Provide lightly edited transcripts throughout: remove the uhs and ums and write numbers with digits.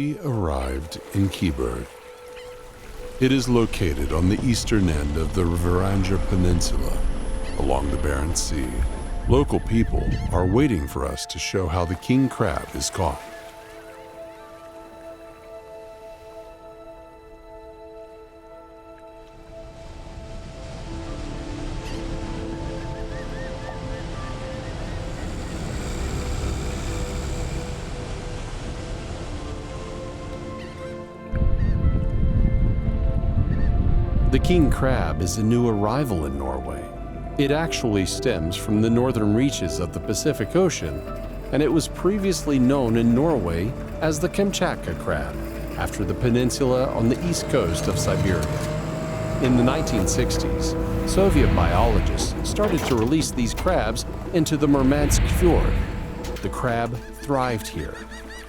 We arrived in Kibergu. It is located on the eastern end of the Barenca Peninsula, along the Barenca Sea. Local people are waiting for us to show how the king crab is caught. The king crab is a new arrival in Norway. It actually stems from the northern reaches of the Pacific Ocean, and it was previously known in Norway as the Kamchatka crab, after the peninsula on the east coast of Siberia. In the 1960s, Soviet biologists started to release these crabs into the Murmansk fjord. The crab thrived here,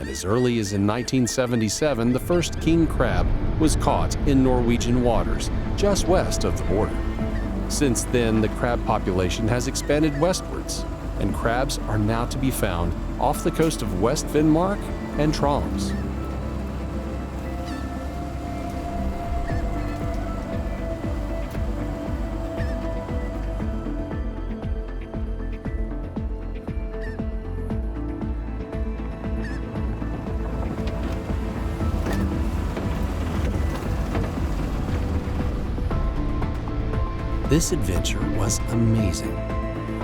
and as early as in 1977, the first king crab was caught in Norwegian waters, just west of the border. Since then, the crab population has expanded westwards, and crabs are now to be found off the coast of West Finnmark and Troms. This adventure was amazing.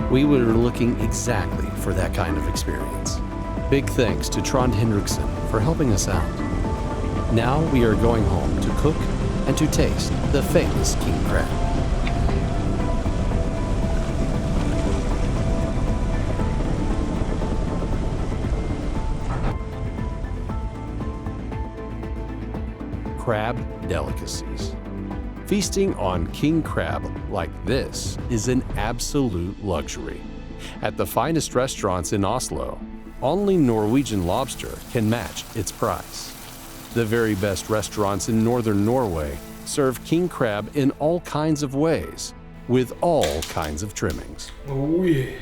We were looking exactly for that kind of experience. Big thanks to Trond Henriksen for helping us out. Now we are going home to cook and to taste the famous king crab. Crab delicacies. Feasting on king crab like this is an absolute luxury. At the finest restaurants in Oslo, only Norwegian lobster can match its price. The very best restaurants in northern Norway serve king crab in all kinds of ways, with all kinds of trimmings. Oh yeah.